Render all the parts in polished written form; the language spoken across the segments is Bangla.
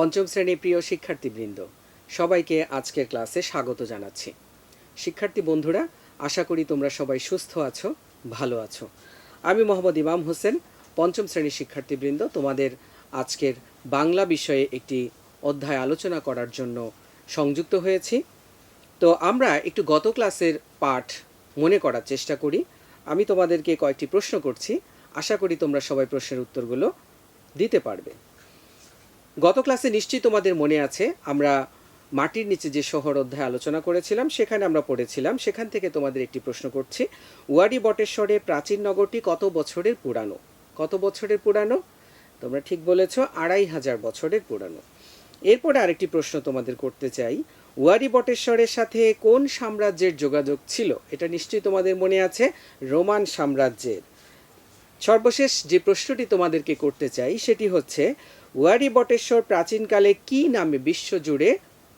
পঞ্চম শ্রেণীর প্রিয় শিক্ষার্থীবৃন্দ, সবাইকে আজকের ক্লাসে স্বাগত জানাচ্ছি। শিক্ষার্থী বন্ধুরা, আশা করি তোমরা সবাই সুস্থ আছো, ভালো আছো। আমি মোহাম্মদ ইমাম হোসেন, পঞ্চম শ্রেণীর শিক্ষার্থীবৃন্দ, তোমাদের আজকের বাংলা বিষয়ে একটি অধ্যায় আলোচনা করার জন্য সংযুক্ত হয়েছি। তো আমরা একটু গত ক্লাসের পাঠ মনে করার চেষ্টা করি। আমি তোমাদেরকে কয়েকটি প্রশ্ন করছি, আশা করি তোমরা সবাই প্রশ্নের উত্তরগুলো দিতে পারবে। গত ক্লাসে নিশ্চয়ই তোমাদের মনে আছে, আমরা মাটির নিচে যে শহর অধ্যায় আলোচনা করেছিলাম সেখানে আমরা পড়েছিলাম। সেখান থেকে তোমাদের একটি প্রশ্ন করছি, ওয়ারী বটেশ্বরের প্রাচীন নগরটি কত বছরের পুরানো? কত বছরের পুরানো? তোমরা ঠিক বলেছ, 2500 বছরের পুরানো। এরপরে আরেকটি প্রশ্ন তোমাদের করতে চাই, ওয়ারী বটেশ্বরের সাথে কোন সাম্রাজ্যের যোগাযোগ ছিল? এটা নিশ্চয়ই তোমাদের মনে আছে, রোমান সাম্রাজ্যের। সর্বশেষ যে প্রশ্নটি তোমাদেরকে করতে চাই সেটি হচ্ছে, ওয়ারী বটেশ্বর প্রাচীনকালে কি নামে বিশ্বজুড়ে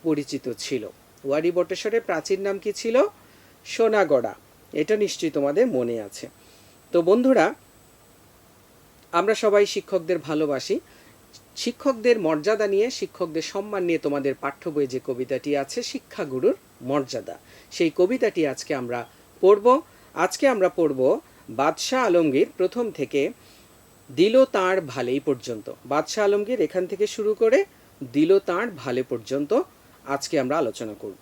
পরিচিত ছিল? ওয়ারী বটেশ্বরের প্রাচীন নাম কি ছিল? সোনাগড়া। এটা নিশ্চয়ই তোমাদের মনে আছে। তো বন্ধুরা, আমরা সবাই শিক্ষকদের ভালোবাসি। শিক্ষকদের মর্যাদা নিয়ে, শিক্ষকদের সম্মান নিয়ে তোমাদের পাঠ্য বইয়ে যে কবিতাটি আছে, শিক্ষাগুরুর মর্যাদা, সেই কবিতাটি আজকে আমরা পড়ব। আজকে আমরা পড়ব বাদশাহ আলমগীর প্রথম থেকে দিল তাঁর ভালেই পর্যন্ত। বাদশাহ আলমগীর এখান থেকে শুরু করে দিল তাঁর ভালে পর্যন্ত আজকে আমরা আলোচনা করব।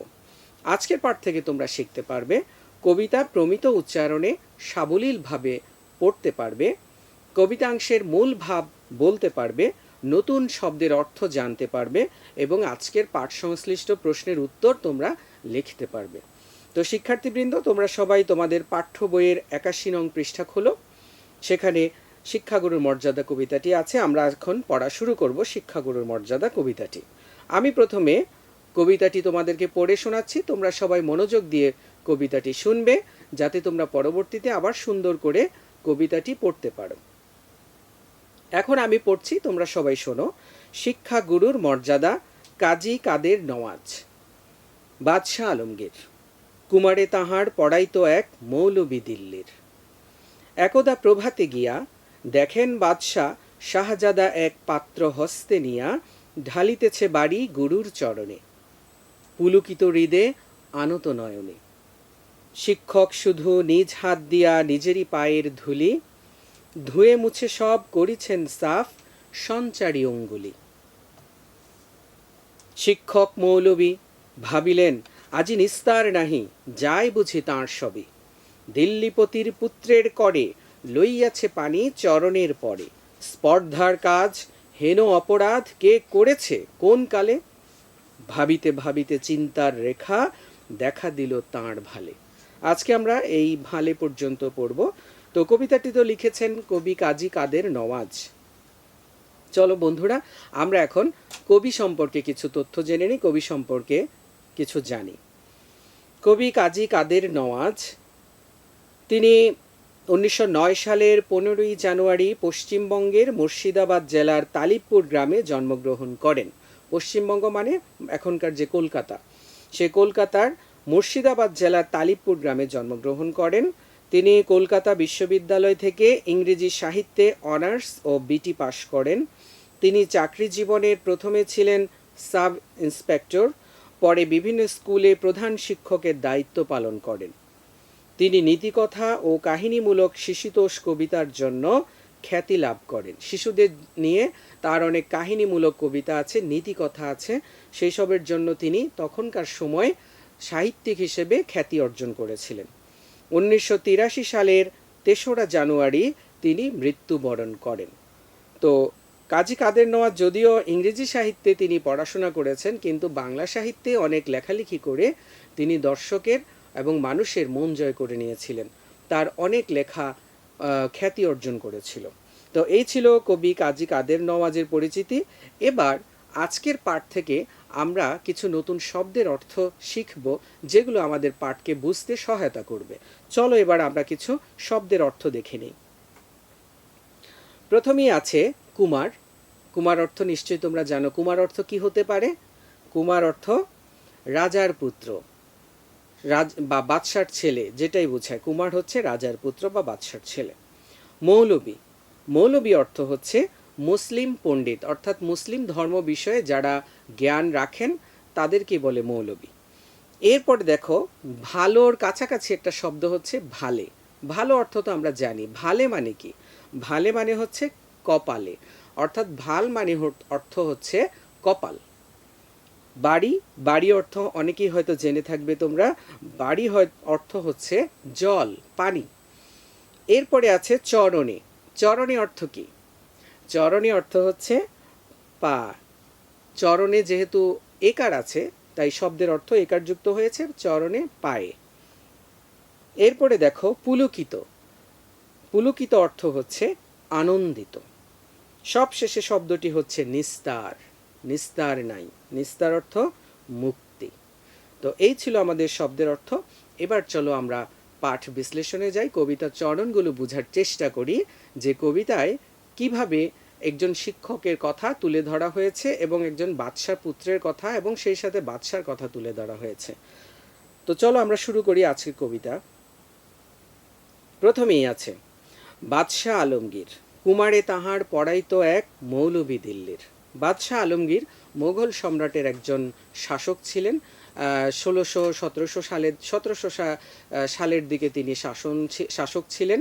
আজকের পাঠ থেকে তোমরা শিখতে পারবে, কবিতার প্রমিত উচ্চারণে সাবলীলভাবে পড়তে পারবে, কবিতাংশের মূল ভাব বলতে পারবে, নতুন শব্দের অর্থ জানতে পারবে এবং আজকের পাঠ সংশ্লিষ্ট প্রশ্নের উত্তর তোমরা লিখতে পারবে। তো শিক্ষার্থীবৃন্দ, তোমরা সবাই তোমাদের পাঠ্য বইয়ের 81 নং পৃষ্ঠা খোলো। সেখানে শিক্ষাগুরুর মর্যাদা কবিতাটি আছে। আমরা এখন পড়া শুরু করব শিক্ষাগুরুর মর্যাদা কবিতাটি। আমি প্রথমে কবিতাটি তোমাদেরকে পড়ে শোনাচ্ছি, তোমরা সবাই মনোযোগ দিয়ে কবিতাটি শুনবে, যাতে তোমরা পরবর্তীতে আবার সুন্দর করে কবিতাটি পড়তে পারো। এখন আমি পড়ছি, তোমরা সবাই শোনো। শিক্ষাগুরুর মর্যাদা, কাজী কাদের নওয়াজ। বাদশাহ আলমগীর। কুমারে তাহার পড়াইতো এক মৌলবি দিল্লির। একদা প্রভাতে গিয়া দেখেন বাদশাহ শাহজাদা এক পাত্র হস্তে নিয়া ঢালিতেছে বাড়ি গুরুর চরণে, পুলকিত হৃদে আনত নয়নে। শিক্ষক শুধু নিজ হাত দিয়া নিজেরই পায়ের ধুলি ধুয়ে মুছে সব করিছেন সাফ সঞ্চারী অঙ্গুলি। শিক্ষক মৌলবি ভাবিলেন, আজি নিস্তার নাহি, যাই বুঝি তাঁর সবই। দিল্লিপতির পুত্রের করে লইয়াছে পানি চরণের পরে। স্পর্ধার কাজ হেন অপরাধ কে করেছে কোন কালে? ভাবিতে ভাবিতে চিন্তার রেখা দেখা দিল তাঁর ভালে। আজকে আমরা এই ভালে পর্যন্ত পড়ব। তো কবিতাটি তো লিখেছেন কবি কাজী কাদের নওয়াজ। চলো বন্ধুরা, আমরা এখন কবি সম্পর্কে কিছু তথ্য জেনে নিই, কবি সম্পর্কে কিছু জানি। কবি কাজী কাদের নওয়াজ, তিনি 1909 সালের 15ই জানুয়ারি পশ্চিমবঙ্গের মুর্শিদাবাদ জেলার তালিবপুর গ্রামে জন্মগ্রহণ করেন। পশ্চিমবঙ্গ মানে এখনকার যে কলকাতা, সে কলকাতার মুর্শিদাবাদ জেলার তালিবপুর গ্রামে জন্মগ্রহণ করেন। তিনি কলকাতা বিশ্ববিদ্যালয় থেকে ইংরেজি সাহিত্যে অনার্স ও বিটি পাশ করেন। তিনি চাকরি জীবনের প্রথমে ছিলেন সাব ইন্সপেক্টর, পরে বিভিন্ন স্কুলে প্রধান শিক্ষকের দায়িত্ব পালন করেন। তিনি নীতিকথা ও কাহিনীমূলক শিশুতোষ কবিতার জন্য খ্যাতি লাভ করেন। শিশুদের নিয়ে তার অনেক কাহিনীমূলক কবিতা আছে, নীতিকথা আছে, সেই সবের জন্য তিনি তখনকার সময় সাহিত্যিক হিসেবে খ্যাতি অর্জন করেছিলেন। 1983 সালের 3রা জানুয়ারি তিনি মৃত্যুবরণ করেন। তো কাজী কাদের নওয়াজ যদিও ইংরেজি সাহিত্যে তিনি পড়াশোনা করেছেন, কিন্তু বাংলা সাহিত্যে অনেক লেখালেখি করে তিনি দর্শকের এবং মানুষের মন জয় করে নিয়েছিলেন। তার অনেক লেখা খ্যাতি অর্জন করেছিল। তো এই ছিল কবি কাজী কাদের নওয়াজের পরিচিতি। এবার আজকের পাঠ থেকে আমরা কিছু নতুন শব্দের অর্থ শিখব, যেগুলো আমাদের পাঠকে বুঝতে সহায়তা করবে। চলো এবার আমরা কিছু শব্দের অর্থ দেখে নিই। প্রথমেই আছে কুমার। কুমার অর্থ নিশ্চয়ই তোমরা জানো। কুমার অর্থ কি হতে পারে? কুমার অর্থ রাজার পুত্র বা বাদশার ছেলে, যেটাই বোঝায়। কুমার হচ্ছে রাজার পুত্র বা বাদশার ছেলে। মৌলবি। মৌলবি অর্থ হচ্ছে মুসলিম পণ্ডিত অর্থাৎ মুসলিম ধর্ম বিষয়ে যারা জ্ঞান রাখেন তাদেরকে বলে মৌলবী। এরপর দেখো ভালোর কাছাকাছি একটা শব্দ হচ্ছে ভালে। ভালো অর্থ তো আমরা জানি, ভালে মানে কি? ভালে মানে হচ্ছে কপালে, অর্থাৎ ভাল মানে অর্থ হচ্ছে কপাল। বাড়ি, বাড়ি অর্থ অনেকেই হয়তো জেনে থাকবে তোমরা, বাড়ি অর্থ হচ্ছে জল, পানি। এরপরে আছে চরণে। চরণে অর্থ কি? চরণে অর্থ হচ্ছে পা। চরণে যেহেতু একার আছে তাই শব্দের অর্থ একারযুক্ত হয়েছে, চরণে পায়ে। এরপরে দেখো পুলকিত। পুলকিত অর্থ হচ্ছে আনন্দিত। সবশেষে শব্দটি হচ্ছে নিস্তার। নিস্তার নাই, নিস্তার অর্থ মুক্তি। তো এই ছিল আমাদের শব্দের অর্থ। এবার চলো আমরা পাঠ বিশ্লেষণে যাই, কবিতার চরণগুলো বোঝার চেষ্টা করি যে কবিতায় কিভাবে একজন শিক্ষকের কথা তুলে ধরা হয়েছে এবং একজন বাদশার পুত্রের কথা এবং সেই সাথে বাদশার কথা তুলে ধরা হয়েছে। তো চলো আমরা শুরু করি আজকের কবিতা। প্রথমেই আছে বাদশাহ আলমগীর, কুমারে তাহার পড়াইতো এক মৌলভী দিল্লির। বাদশাহ আলমগীর মোগল সম্রাটের একজন শাসক ছিলেন। 1700 সালের দিকে তিনি শাসক ছিলেন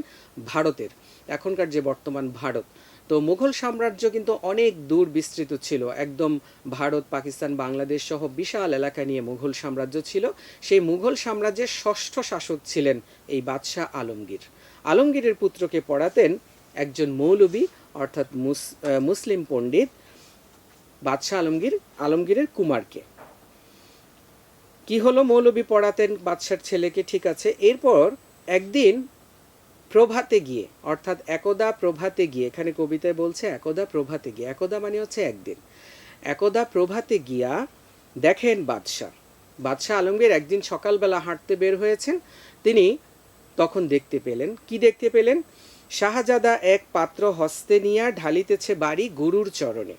ভারতের, এখনকার যে বর্তমান ভারত। তো মুঘল সাম্রাজ্য কিন্তু অনেক দূর বিস্তৃত ছিল, একদম ভারত, পাকিস্তান, বাংলাদেশ সহ বিশাল এলাকা নিয়ে মুঘল সাম্রাজ্য ছিল। সেই মুঘল সাম্রাজ্যের ষষ্ঠ শাসক ছিলেন এই বাদশাহ আলমগীর। আলমগীরের পুত্রকে পড়াতেন একজন মৌলবী অর্থাৎ মুসলিম পণ্ডিত বাদশাহ আলমগীরের কুমারকে। কি হলো, মৌলবী পড়াতেন বাদশার ছেলেকে, ঠিক আছে। এরপর একদিন প্রভাতে গিয়ে, অর্থাৎ একদা প্রভাতে গিয়ে, এখানে কবিতায় বলছে একদা প্রভাতে গিয়ে, একদা মানে হচ্ছে একদিন, একদা প্রভাতে গিয়া দেখেন বাদশাহ আলমগীর একদিন সকালবেলা হাঁটতে বের হয়েছেন। তিনি তখন দেখতে পেলেন, কি দেখতে পেলেন? শাহজাদা এক পাত্র হস্তে নিয়া ঢালিতেছে বাড়ি গুরুর চরণে।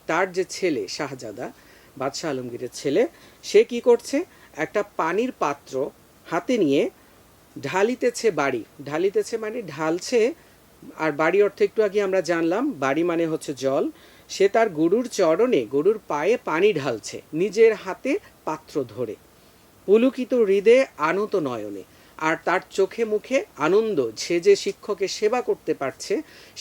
তার যে ছেলে শাহজাদা, বাদশাহ আলমগীরের ছেলে, সে কি করছে? একটা পানির পাত্র হাতে নিয়ে ঢালিতেছে বাড়ি। ঢালিতেছে মানে ঢালছে, আর বাড়ি অর্থ একটু আগে আমরা জানলাম, বাড়ি মানে হচ্ছে জল। সে তার গুরুর চরণে, গুরুর পায়ে পানি ঢালছে নিজের হাতে পাত্র ধরে। পুলকিত হৃদয়ে আনত নয়নে, আর তার চোখে মুখে আনন্দ। সে যে শিক্ষকের সেবা করতে পারছে,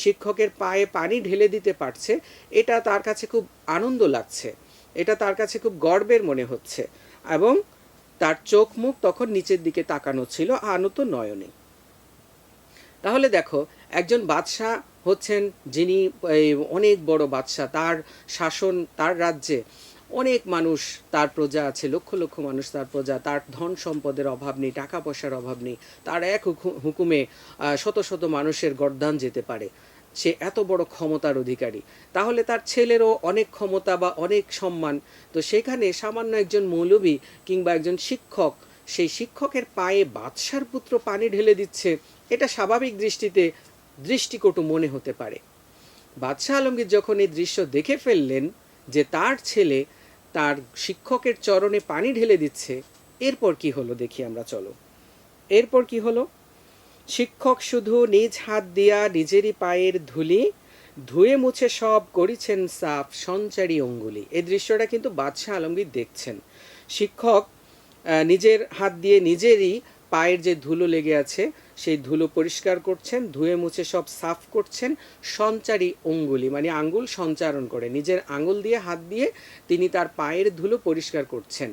শিক্ষকের পায়ে পানি ঢেলে দিতে পারছে, এটা তার কাছে খুব আনন্দ লাগছে, এটা তার কাছে খুব গর্বের মনে হচ্ছে। এবং তার চোখ মুখ তখন নিচের দিকে তাকানো ছিল আনত নয়নে। তাহলে দেখো, একজন বাদশাহ হচ্ছেন যিনি অনেক বড় বাদশাহ, তার শাসন, তার রাজ্যে অনেক মানুষ, তার প্রজা আছে, লক্ষ লক্ষ মানুষ তার প্রজা, তার ধন সম্পদের অভাব নেই, টাকা পয়সার অভাব নেই, তার এক হুকুমে শত শত মানুষের গর্দান যেতে পারে, সে এত বড় ক্ষমতার অধিকারী। তাহলে তার ছেলেরও অনেক ক্ষমতা বা অনেক সম্মান। তো সেখানে সামান্য একজন মৌলবী কিংবা একজন শিক্ষক, সেই শিক্ষকের পায়ে বাদশার পুত্র পানি ঢেলে দিচ্ছে, এটা স্বাভাবিক দৃষ্টিতে দৃষ্টিকটু মনে হতে পারে। বাদশাহ আলমগীর যখন এই দৃশ্য দেখে ফেললেন যে তার ছেলে তার শিক্ষকের চরণে পানি ঢেলে দিচ্ছে, এরপর কি হলো দেখি আমরা, চলো। এরপর কি হলো? শিক্ষক শুধু নিজ হাত দিয়া নিজেরই পায়ের ধুলি ধুয়ে মুছে সব করিছেন সাফ সঞ্চারী অঙ্গুলি। এই দৃশ্যটা কিন্তু বাদশাহ আলমগীর দেখছেন। শিক্ষক নিজের হাত দিয়ে নিজেরই পায়ের যে ধুলো লেগে আছে সেই ধুলো পরিষ্কার করছেন, ধুয়ে মুছে সব সাফ করছেন। সঞ্চারী অঙ্গুলি মানে আঙ্গুল সঞ্চারণ করে, নিজের আঙ্গুল দিয়ে, হাত দিয়ে তিনি তার পায়ের ধুলো পরিষ্কার করছেন।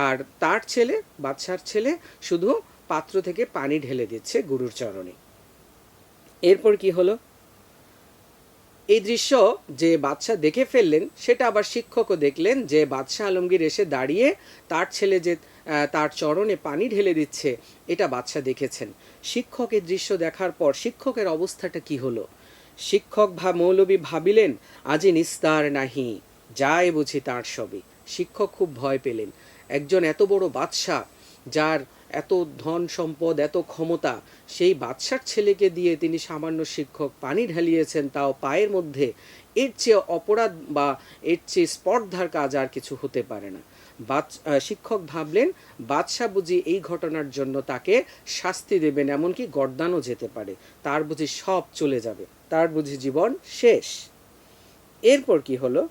আর তার ছেলে, বাদশার ছেলে, শুধু পাত্র থেকে পানি ঢেলে দিচ্ছে গুরুর চরণে। এরপর কি হলো? এই দৃশ্য যে বাদশাহ দেখে ফেললেন, সেটা আবার শিক্ষকও দেখলেন, যে বাদশাহ আলমগীর এসে দাঁড়িয়ে তার ছেলে যে তার চরণে পানি ঢেলে দিচ্ছে, এটা বাদশাহ দেখেছেন। শিক্ষকের দৃশ্য দেখার পর শিক্ষকের অবস্থাটা কি হলো? শিক্ষক মৌলবী ভাবিলেন, আজি নিস্তার নাহি, যায় বুঝি তার সবই। শিক্ষক খুব ভয় পেলেন। একজন এত বড় বাদশাহ, যার এত ধন সম্পদ, এত ক্ষমতা, সেই বাদশার ছেলেকে দিয়ে তিনি সামান্য শিক্ষক পানি ঢালিয়েছেন, তাও পায়ের মধ্যে। এর চেয়ে অপরাধ বা এর চেয়ে স্পর্ধার কাজ আর কিছু হতে পারে না। শিক্ষক ভাবলেন বাদশাহ বুঝি এই ঘটনার জন্য তাকে শাস্তি দেবেন, এমনকি গর্দানও যেতে পারে, তার বুঝি সব চলে যাবে, তার বুঝি জীবন শেষ। এরপর কি হলো,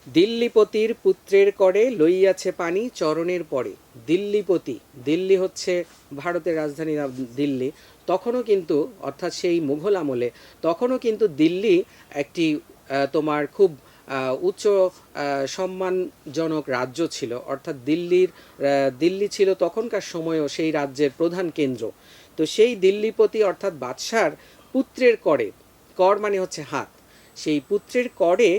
দিল্লিপতির পুত্রের করে লইয়াছে পানি চরণের পরে। দিল্লিপতি, দিল্লি হচ্ছে ভারতের রাজধানী দিল্লি। তখনও কিন্তু, অর্থাৎ সেই মুঘল আমলে তখনও কিন্তু দিল্লি একটি তোমার খুব উচ্চ সম্মানজনক রাজ্য ছিল। অর্থাৎ দিল্লি ছিল তখনকার সময়ও সেই রাজ্যের প্রধান কেন্দ্র। তো সেই দিল্লিপতি অর্থাৎ বাদশার পুত্রের করে, কর মানে হচ্ছে হাত, সেই পুত্রের করে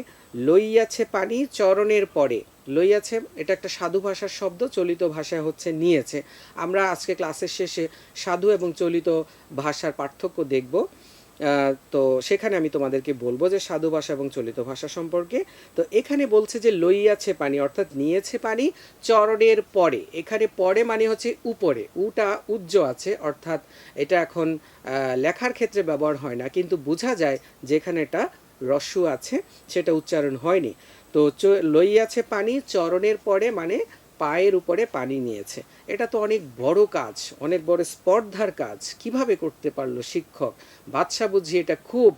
লইয়াছে পানি চরণের পরে। লইয়াছে এটা একটা সাধু ভাষার শব্দ, চলিত ভাষায় হচ্ছে নিয়েছে। আমরা আজকে ক্লাসের শেষে সাধু এবং চলিত ভাষার পার্থক্য দেখব। তো সেখানে আমি তোমাদেরকে বলবো যে সাধু ভাষা এবং চলিত ভাষা সম্পর্কে। তো এখানে বলছে যে লইয়াছে পানি অর্থাৎ নিয়েছে পানি চরণের পরে। এখানে পরে মানে হচ্ছে উপরে, উটা উজ্জ আছে, অর্থাৎ এটা এখন লেখার ক্ষেত্রে ব্যবহার হয় না, কিন্তু বোঝা যায় যেখানে এটা রস্যু আছে সেটা উচ্চারণ হয়নি। তো লইয়াছে পানি চরণের পরে মানে পায়ের উপরে পানি নিয়েছে। এটা তো অনেক বড় কাজ, অনেক বড় স্পর্ধার কাজ। কিভাবে করতে পারলো শিক্ষক? বাদশা বুঝি এটা খুব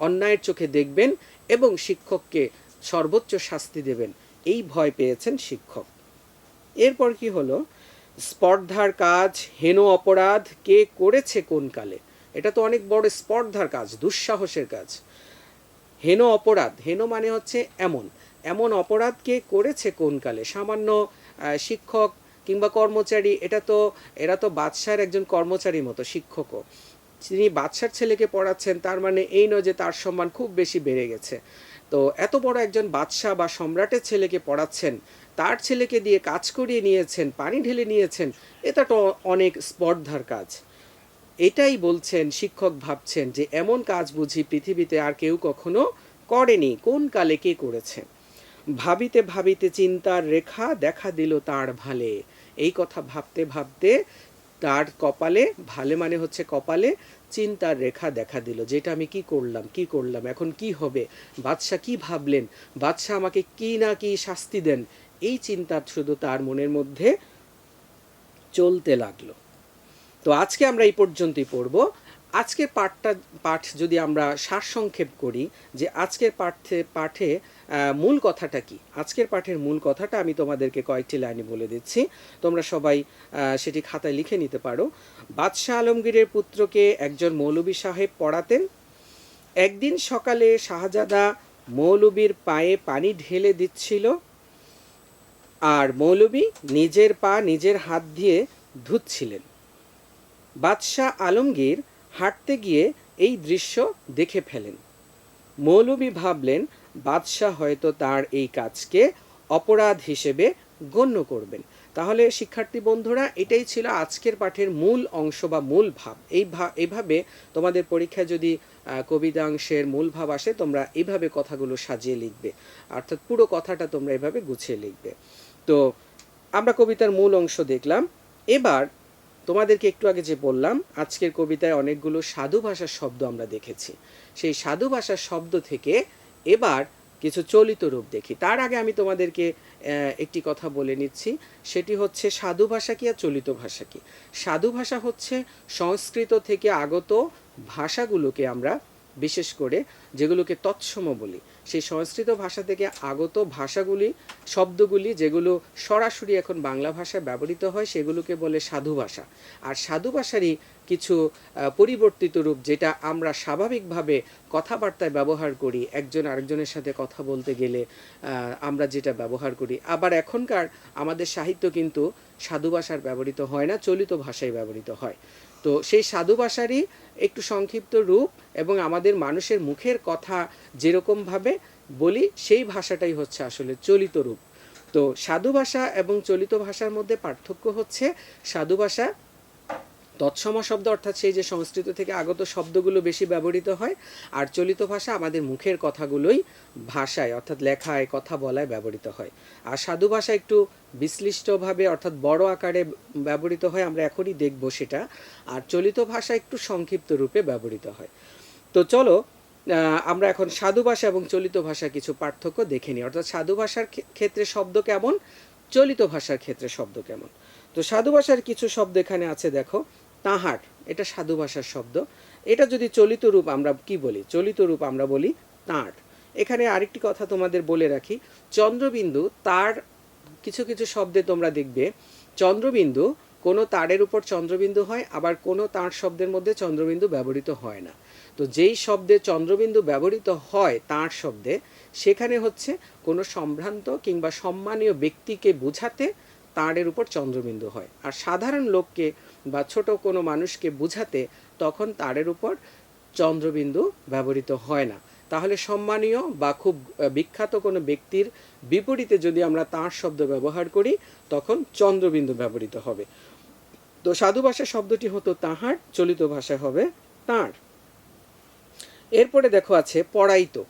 অন্যায়ের চোখে দেখবেন এবং শিক্ষককে সর্বোচ্চ শাস্তি দেবেন, এই ভয় পেয়েছেন শিক্ষক। এরপর কি হলো, স্পর্ধার কাজ হেন অপরাধ কে করেছে কোন কালে। এটা তো অনেক বড় স্পর্ধার কাজ, দুঃসাহসের কাজ। হেন অপরাধ, হেন মানে হচ্ছে এমন, এমন অপরাধ কে করেছে কোন কালে। সামান্য শিক্ষক কিংবা কর্মচারী, এরা তো বাদশার একজন কর্মচারীর মতো শিক্ষকও। তিনি বাদশার ছেলেকে পড়াচ্ছেন, তার মানে এই নয় যে তার সম্মান খুব বেশি বেড়ে গেছে। তো এত বড় একজন বাদশাহ বা সম্রাটের ছেলেকে পড়াচ্ছেন, তার ছেলেকে দিয়ে কাজ করিয়ে নিয়েছেন, পানি ঢেলে নিয়েছেন, এটা তো অনেক স্পর্ধার কাজ। এটাই বলছেন শিক্ষক, ভাবছেন যে এমন কাজ বুঝি পৃথিবীতে আর কেউ কখনো করেনি, কোন কালে কে করেছে। ভাবিতে ভাবিতে চিন্তার রেখা দেখা দিল তার ভালে। এই কথা ভাবতে ভাবতে তার কপালে, ভালে মানে হচ্ছে কপালে, চিন্তার রেখা দেখা দিল, যেটা আমি কি করলাম, এখন কি হবে, বাদশাহ কি ভাবলেন, বাদশাহ আমাকে কি না কি শাস্তি দেন, এই চিন্তা শুধু তার মনের মধ্যে চলতে লাগলো। তো আজকে আমরা এই পর্যন্তই পড়ব। আজকের পাঠ যদি আমরা সারসংক্ষেপ করি, যে আজকের পাঠে মূল কথাটা কি, আজকের পাঠের মূল কথাটা আমি তোমাদেরকে কয়েকটি লাইনে বলে দিচ্ছি, তোমরা সবাই সেটি খাতায় লিখে নিতে পারো। বাদশাহ আলমগীরের পুত্রকে একজন মৌলভী সাহেব পড়াতেন। একদিন সকালে শাহজাদা মৌলভীর পায়ে পানি ঢেলে দিচ্ছিল, আর মৌলভী নিজের পা নিজের হাত দিয়ে ধুচ্ছিলেন। বাদশাহ আলমগীর হাঁটতে গিয়ে এই দৃশ্য দেখে ফেলেন। মৌলভী ভাবলেন বাদশাহ হয়তো তার এই কাজকে অপরাধ হিসেবে গণ্য করবেন। তাহলে শিক্ষার্থী বন্ধুরা, এটাই ছিল আজকের পাঠের মূল অংশ বা মূল ভাব। এইভাবে তোমাদের পরীক্ষায় যদি কবিতাংশের মূল ভাব আসে, তোমরা এইভাবে কথাগুলো সাজিয়ে লিখবে, অর্থাৎ পুরো কথাটা তোমরা এভাবে গুছিয়ে লিখবে। তো আমরা কবিতার মূল অংশ দেখলাম। এবার তোমাদেরকে একটু আগে যে বললাম, আজকের কবিতায় অনেকগুলো সাধু ভাষার শব্দ আমরা দেখেছি। সেই সাধু ভাষার শব্দ থেকে এবার কিছু চলিত রূপ দেখি। তার আগে আমি তোমাদেরকে একটি কথা বলে নিচ্ছি, সেটি হচ্ছে সাধু ভাষা কি আর চলিত ভাষা কি। সাধু ভাষা হচ্ছে সংস্কৃত থেকে আগত ভাষাগুলোকে আমরা, বিশেষ করে যেগুলোকে তৎসম বলি, সেই সংস্কৃত ভাষা থেকে আগত ভাষাগুলি, শব্দগুলি যেগুলো সরাসরি এখন বাংলা ভাষায় ব্যবহৃত হয়, সেগুলোকে বলে সাধু ভাষা। আর সাধু ভাষারই কিছু পরিবর্তিত রূপ, যেটা আমরা স্বাভাবিকভাবে কথাবার্তায় ব্যবহার করি, একজন আরেকজনের সাথে কথা বলতে গেলে আমরা যেটা ব্যবহার করি। আবার এখনকার আমাদের সাহিত্য কিন্তু সাধু ভাষার ব্যবহৃত হয় না, চলিত ভাষায় ব্যবহৃত হয়। তো সেই সাধু ভাষারই একটু সংক্ষিপ্ত রূপ, এবং আমাদের মানুষের মুখের কথা যেরকমভাবে বলি সেই ভাষাটাই হচ্ছে আসলে চলিত রূপ। তো সাধু ভাষা এবং চলিত ভাষার মধ্যে পার্থক্য হচ্ছে, সাধু ভাষা তৎসম শব্দ, অর্থাৎ সেই যে সংস্কৃত থেকে আগত শব্দগুলো বেশি ব্যবহৃত হয়, আর চলিত ভাষা আমাদের মুখের কথাগুলোই ভাষায়, অর্থাৎ লেখায়, কথা বলায় ব্যবহৃত হয়। আর সাধু ভাষা একটু বিশ্লিষ্টভাবে, অর্থাৎ বড় আকারে ব্যবহৃত হয়, আমরা এখনই দেখব সেটা। আর চলিত ভাষা একটু সংক্ষিপ্ত রূপে ব্যবহৃত হয়। তো চলো আমরা এখন সাধু ভাষা এবং চলিত ভাষা কিছু পার্থক্য দেখে নিই, অর্থাৎ সাধু ভাষার ক্ষেত্রে শব্দ কেমন, চলিত ভাষার ক্ষেত্রে শব্দ কেমন। তো সাধু ভাষার কিছু শব্দ এখানে আছে, দেখো। তাহার, এটা সাধু ভাষার শব্দ। এটা যদি চলিত রূপ আমরা কি বলি, চলিত রূপ আমরা বলি তার। এখানে আরেকটি কথা তোমাদের বলে রাখি, চন্দ্রবিন্দু তার কিছু কিছু শব্দে তোমরা দেখবে চন্দ্রবিন্দু কোনো তারের উপর চন্দ্রবিন্দু হয়, আবার কোনো তার শব্দের মধ্যে চন্দ্রবিন্দু ব্যবহৃত হয় না। তো যেই শব্দে চন্দ্রবিন্দু ব্যবহৃত হয় তার শব্দে, সেখানে হচ্ছে কোনো সম্ভ্রান্ত কিংবা সম্মানীয় ব্যক্তিকে বোঝাতে তারের উপর চন্দ্রবিন্দু হয়। আর সাধারণ লোককে বা ছোট কোনো মানুষকে বোঝাতে তখন তারের উপর চন্দ্রবিন্দু ব্যবহৃত হয় না। তাহলে সম্মানীয় বা খুব বিখ্যাত কোনো ব্যক্তির বিপরীতে যদি আমরা তাঁর শব্দ ব্যবহার করি তখন চন্দ্রবিন্দু ব্যবহৃত হবে। তো সাধু ভাষা শব্দটি হতো তাহার, চলিত ভাষায় হবে তাঁর। এরপরে দেখো আছে পড়াইতো।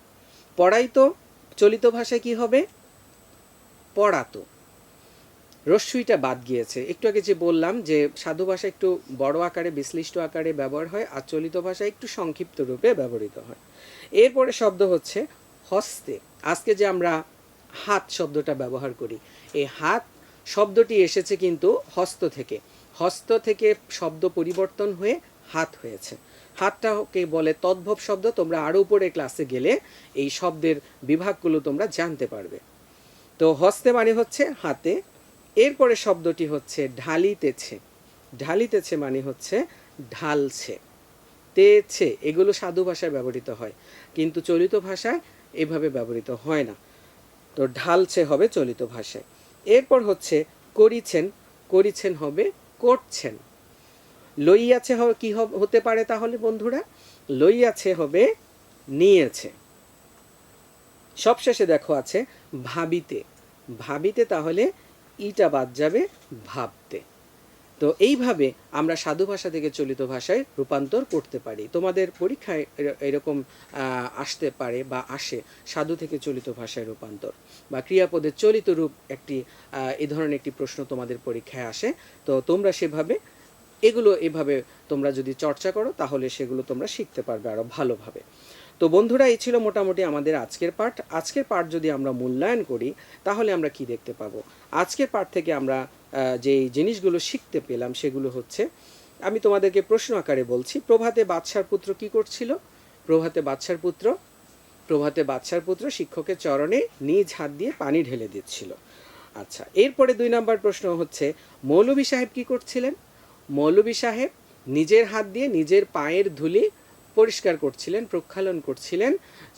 পড়াইতো চলিত ভাষায় কি হবে? পড়াতো। রস্যইটা বাদ গিয়েছে। একটু আগে যে বললাম যে সাধু ভাষা একটু বড় আকারে বিশ্লিষ্ট আকারে ব্যবহার হয়, আর চলিত ভাষা একটু সংক্ষিপ্ত রূপে ব্যবহৃত হয়। এরপরে শব্দ হচ্ছে হস্তে। আজকে যে আমরা হাত শব্দটা ব্যবহার করি, এই হাত শব্দটি এসেছে কিন্তু হস্ত থেকে। হস্ত থেকে শব্দ পরিবর্তন হয়ে হাত হয়েছে। হাতটাকে বলে তদ্ভব শব্দ। তোমরা আরও উপরে ক্লাসে গেলে এই শব্দের বিভাগগুলো তোমরা জানতে পারবে। তো হস্তে মানে হচ্ছে হাতে। এরপরে শব্দটি হচ্ছে ঢালিতেছে। ঢালিতেছে মানে হচ্ছে ঢালছে। তেছে এগুলো সাধু ভাষায় ব্যবহৃত হয়, কিন্তু চলিত ভাষায় এভাবে ব্যবহৃত হয় না। তো ঢালছে হবে চলিত ভাষায়। এরপর হচ্ছে করিছেন। করিছেন হবে করছেন। লইয়াছে হবে কি হতে পারে তাহলে বন্ধুরা? লইয়াছে হবে নিয়েছে। সবশেষে দেখো আছে ভাবিতে। ভাবিতে তাহলে ইটা বাদ যাবে, ভাবতে। তো এইভাবে আমরা সাধু ভাষা থেকে চলিত ভাষায় রূপান্তর করতে পারি। তোমাদের পরীক্ষায় এরকম আসতে পারে বা আসে সাধু থেকে চলিত ভাষায় রূপান্তর, বা ক্রিয়াপদের চলিত রূপ একটি এই ধরনের একটি প্রশ্ন তোমাদের পরীক্ষায় আসে। তো তোমরা সেভাবে এভাবে তোমরা যদি চর্চা করো তাহলে সেগুলো তোমরা শিখতে পারবে আরও ভালোভাবে। তো বন্ধুরা, এই ছিল মোটামুটি আমাদের আজকের পাঠ। আজকের পাঠ যদি আমরা মূল্যায়ন করি তাহলে আমরা কি দেখতে পাবো? আজকের পাঠ থেকে আমরা যে জিনিসগুলো শিখতে পেলাম সেগুলো হচ্ছে, আমি তোমাদেরকে প্রশ্ন আকারে বলছি। প্রভাতে বাদশার পুত্র কি করছিল? প্রভাতে বাদশার পুত্র শিক্ষকের চরণে নিজ হাত দিয়ে পানি ঢেলে দিচ্ছিল। আচ্ছা, এরপরে 2 নম্বর প্রশ্ন হচ্ছে, মৌলভী সাহেব কি করছিলেন? মৌলভী সাহেব নিজের হাত দিয়ে নিজের পায়ের ধুলি পরিষ্কার করছিলেন, প্রক্ষালন করছিলেন।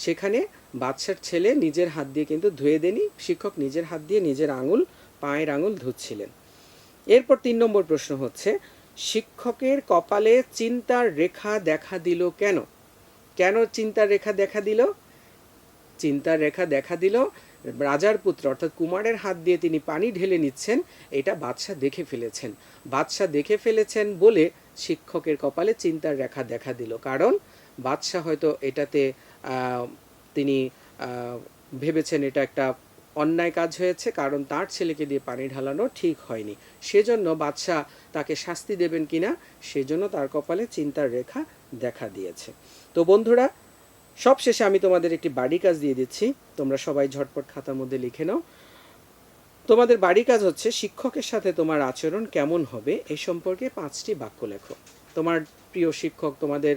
সেখানে বাদশার ছেলে নিজের হাত দিয়ে কিন্তু ধুয়ে দেনি, শিক্ষক নিজের হাত দিয়ে নিজের পায়ের আঙুল ধুচ্ছিলেন। এরপর 3 নম্বর প্রশ্ন হচ্ছে, শিক্ষকের কপালে চিন্তার রেখা দেখা দিল কেন? কেন চিন্তার রেখা দেখা দিল? চিন্তার রেখা দেখা দিল রাজার পুত্র অর্থাৎ কুমারের হাত দিয়ে তিনি পানি ঢেলে নিচ্ছেন, এটা বাদশাহ দেখে ফেলেছেন। বাদশাহ দেখে ফেলেছেন বলে শিক্ষকের কপালে চিন্তার রেখা দেখা দিল। কারণ বাদশাহ হয়তো এটাতে তিনি ভেবেছেন এটা একটা অন্যায় কাজ হয়েছে, কারণ তার ছেলেকে দিয়ে পানি ঢালানো ঠিক হয়নি। সেজন্য বাদশাহ তাকে শাস্তি দেবেন কিনা সেজন্য তার কপালে চিন্তার রেখা দেখা দিয়েছে। তো বন্ধুরা, সবশেষে আমি তোমাদের একটি বাড়ি কাজ দিয়ে দিচ্ছি, তোমরা সবাই ঝটপট খাতার মধ্যে লিখে নাও। তোমাদের বাড়ি কাজ হচ্ছে, শিক্ষকের সাথে তোমার আচরণ কেমন হবে এই সম্পর্কে 5টি বাক্য লেখো। তোমার প্রিয় শিক্ষক, তোমাদের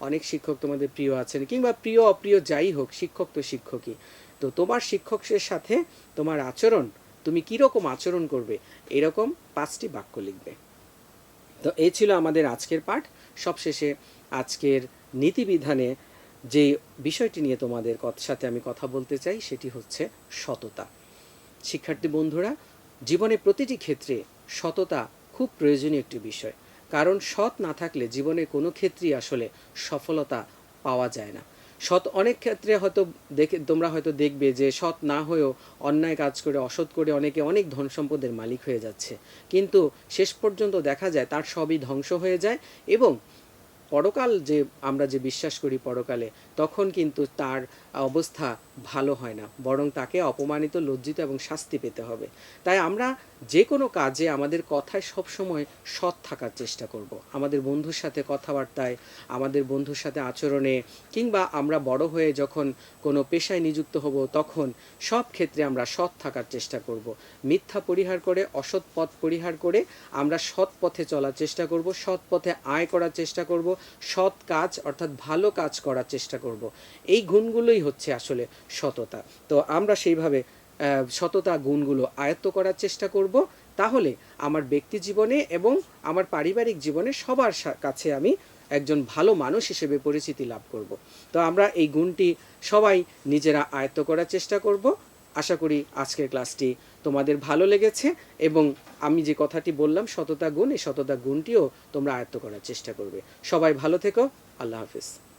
অনেক শিক্ষক তোমাদের প্রিয় আছেন, কিংবা প্রিয় অপ্রিয় যাই হোক, শিক্ষক তো শিক্ষকই। তো তোমার শিক্ষকের সাথে তোমার আচরণ, তুমি কীরকম আচরণ করবে, এরকম 5টি বাক্য লিখবে। তো এই ছিল আমাদের আজকের পাঠ। সবশেষে আজকের নীতিবিধানে যে বিষয়টি নিয়ে তোমাদের সাথে আমি কথা বলতে চাই সেটি হচ্ছে সততা। শিক্ষার্থী বন্ধুরা, জীবনে প্রতিটি ক্ষেত্রে সততা খুব প্রয়োজনীয় একটি বিষয়। কারণ সৎ না থাকলে জীবনে কোনো ক্ষেত্রেই আসলে সফলতা পাওয়া যায় না। সৎ অনেক ক্ষেত্রে হয়তো তোমরা হয়তো দেখবে যে সৎ না হয়েও অন্যায় কাজ করে, অসৎ করে অনেকে অনেক ধন সম্পদের মালিক হয়ে যাচ্ছে, কিন্তু শেষ পর্যন্ত দেখা যায় তার সবই ধ্বংস হয়ে যায়। এবং পরকাল যে আমরা যে বিশ্বাস করি পরকালে, তখন কিন্তু তার অবস্থা ভালো হয় না, বরং তাকে অপমানিত, লজ্জিত এবং শাস্তি পেতে হবে। তাই আমরা যে কোনো কাজে আমাদের কথায় সবসময় সৎ থাকার চেষ্টা করব। আমাদের বন্ধুর সাথে কথাবার্তায়, আমাদের বন্ধুর সাথে আচরণে, কিংবা আমরা বড় হয়ে যখন কোনো পেশায় নিযুক্ত হব তখন সব ক্ষেত্রে আমরা সৎ থাকার চেষ্টা করব। মিথ্যা পরিহার করে, অসৎ পথ পরিহার করে আমরা সৎ পথে চলার চেষ্টা করব, সৎ পথে আয় করার চেষ্টা করব, সৎ কাজ অর্থাৎ ভালো কাজ করার চেষ্টা করব। এই গুণগুলোই হচ্ছে আসলে সততা। তো আমরা সেইভাবে সততা গুণগুলো আয়ত্ত করার চেষ্টা করব। তাহলে আমার ব্যক্তি জীবনে এবং আমার পারিবারিক জীবনে সবার কাছে আমি একজন ভালো মানুষ হিসেবে পরিচিতি লাভ করব। তো আমরা এই গুণটি সবাই নিজেরা আয়ত্ত করার চেষ্টা করব। আশা করি আজকের ক্লাসটি তোমাদের ভালো লেগেছে এবং আমি যে কথাটি বললাম সততা গুণ, এই সততা গুণটিও তোমরা আয়ত্ত করার চেষ্টা করবে। সবাই ভালো থেকো। আল্লাহ হাফিজ।